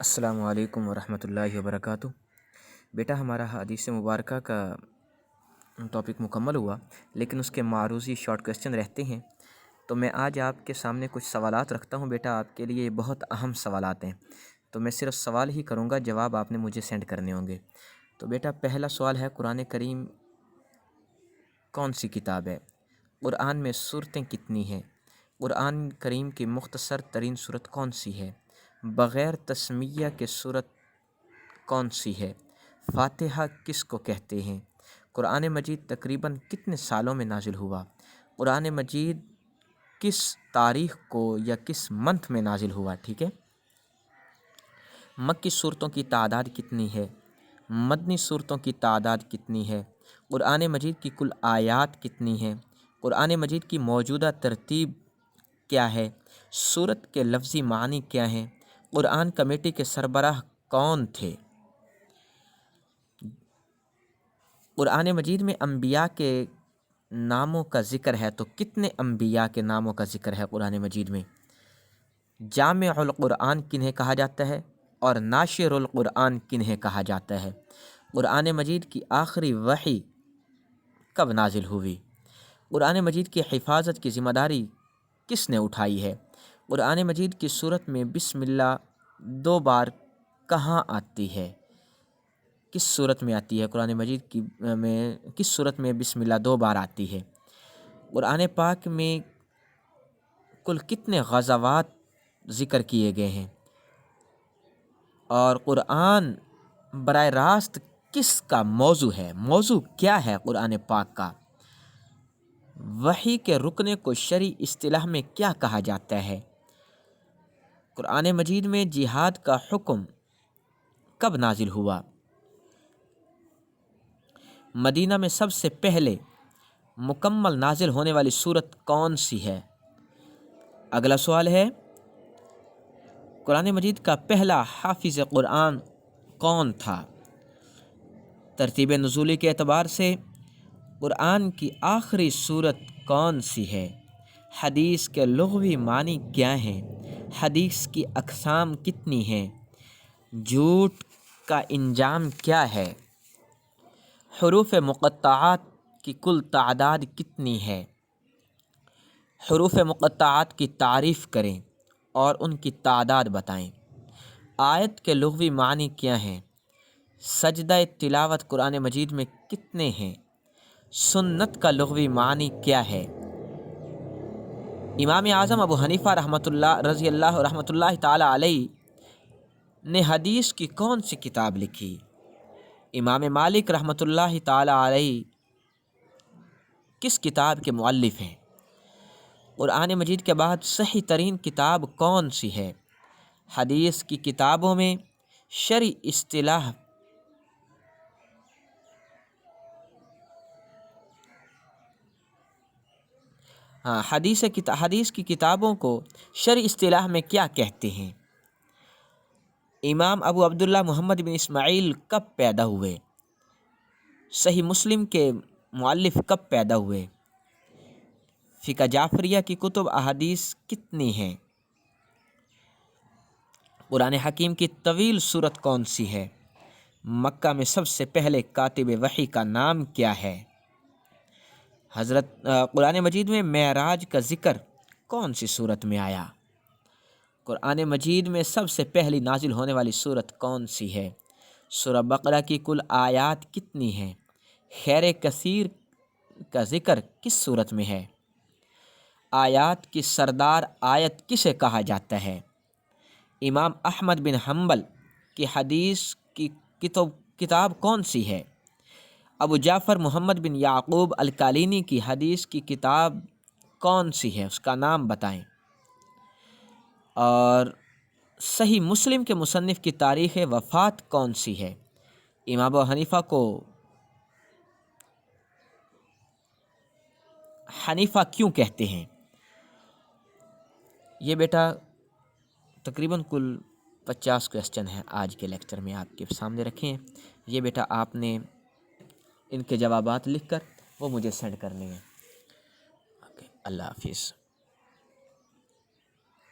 السلام علیکم ورحمۃ اللہ وبرکاتہ۔ بیٹا ہمارا حدیث مبارکہ کا ٹاپک مکمل ہوا، لیکن اس کے معروضی شارٹ کویسچن رہتے ہیں، تو میں آج آپ کے سامنے کچھ سوالات رکھتا ہوں۔ بیٹا آپ کے لیے یہ بہت اہم سوالات ہیں، تو میں صرف سوال ہی کروں گا، جواب آپ نے مجھے سینڈ کرنے ہوں گے۔ تو بیٹا پہلا سوال ہے، قرآن کریم کون سی کتاب ہے؟ قرآن میں سورتیں کتنی ہیں؟ قرآن کریم کی مختصر ترین سورت کون سی ہے؟ بغیر تسمیہ کے سورت کون سی ہے؟ فاتحہ کس کو کہتے ہیں؟ قرآن مجید تقریباً کتنے سالوں میں نازل ہوا؟ قرآن مجید کس تاریخ کو یا کس منتھ میں نازل ہوا؟ ٹھیک ہے۔ مکی سورتوں کی تعداد کتنی ہے؟ مدنی سورتوں کی تعداد کتنی ہے؟ قرآن مجید کی کل آیات کتنی ہیں؟ قرآن مجید کی موجودہ ترتیب کیا ہے؟ سورت کے لفظی معنی کیا ہیں؟ قرآن کمیٹی کے سربراہ کون تھے؟ قرآن مجید میں انبیاء کے ناموں کا ذکر ہے، تو کتنے انبیاء کے ناموں کا ذکر ہے قرآن مجید میں؟ جامع القرآن کنہیں کہا جاتا ہے اور ناشر القرآن کنہیں کہا جاتا ہے؟ قرآن مجید کی آخری وحی کب نازل ہوئی؟ قرآن مجید کی حفاظت کی ذمہ داری کس نے اٹھائی ہے؟ قرآن مجید کی سورت میں بسم اللہ 2 بار کہاں آتی ہے؟ کس صورت میں آتی ہے؟ قرآن مجید کی کس صورت میں بسم اللہ 2 بار آتی ہے؟ قرآن پاک میں کل کتنے غزوات ذکر کیے گئے ہیں؟ اور قرآن براہ راست کس کا موضوع ہے؟ موضوع کیا ہے قرآن پاک کا؟ وحی کے رکنے کو شرعی اصطلاح میں کیا کہا جاتا ہے؟ قرآن مجید میں جہاد کا حکم کب نازل ہوا؟ مدینہ میں سب سے پہلے مکمل نازل ہونے والی سورت کون سی ہے؟ اگلا سوال ہے، قرآن مجید کا پہلا حافظ قرآن کون تھا؟ ترتیب نزولی کے اعتبار سے قرآن کی آخری سورت کون سی ہے؟ حدیث کے لغوی معنی کیا ہیں؟ حدیث کی اقسام کتنی ہیں؟ جھوٹ کا انجام کیا ہے؟ حروف مقطعات کی کل تعداد کتنی ہے؟ حروف مقطعات کی تعریف کریں اور ان کی تعداد بتائیں۔ آیت کے لغوی معنی کیا ہیں؟ سجدہ تلاوت قرآن مجید میں کتنے ہیں؟ سنت کا لغوی معنی کیا ہے؟ امام اعظم ابو حنیفہ رضی اللہ تعالی علیہ نے حدیث کی کون سی کتاب لکھی؟ امام مالک رحمۃ اللہ تعالی علیہ کس کتاب کے مؤلف ہیں؟ قرآن مجید کے بعد صحیح ترین کتاب کون سی ہے؟ حدیث کی کتابوں میں شرعی اصطلاح حدیث کی کتابوں کو شرعی اصطلاح میں کیا کہتے ہیں؟ امام ابو عبداللہ محمد بن اسماعیل کب پیدا ہوئے؟ صحیح مسلم کے مؤلف کب پیدا ہوئے؟ فقہ جعفریہ کی کتب احادیث کتنی ہیں؟ قرآن حکیم کی طویل سورت کون سی ہے؟ مکہ میں سب سے پہلے کاتب وحی کا نام کیا ہے؟ قرآن مجید میں معراج کا ذکر کون سی سورت میں آیا؟ قرآن مجید میں سب سے پہلی نازل ہونے والی سورت کون سی ہے؟ سورہ بقرہ کی کل آیات کتنی ہیں؟ خیر کثیر کا ذکر کس سورت میں ہے؟ آیات کی سردار آیت کسے کہا جاتا ہے؟ امام احمد بن حنبل کی حدیث کی کتاب کون سی ہے؟ ابو جعفر محمد بن یعقوب الکالینی کی حدیث کی کتاب کون سی ہے؟ اس کا نام بتائیں۔ اور صحیح مسلم کے مصنف کی تاریخ وفات کون سی ہے؟ امام ابو حنیفہ کو حنیفہ کیوں کہتے ہیں؟ یہ بیٹا تقریباً کل 50 کویسچن ہیں آج کے لیکچر میں آپ کے سامنے رکھے ہیں۔ یہ بیٹا آپ نے ان کے جوابات لکھ کر وہ مجھے سینڈ کرنے ہیں۔ اوکے، اللہ حافظ۔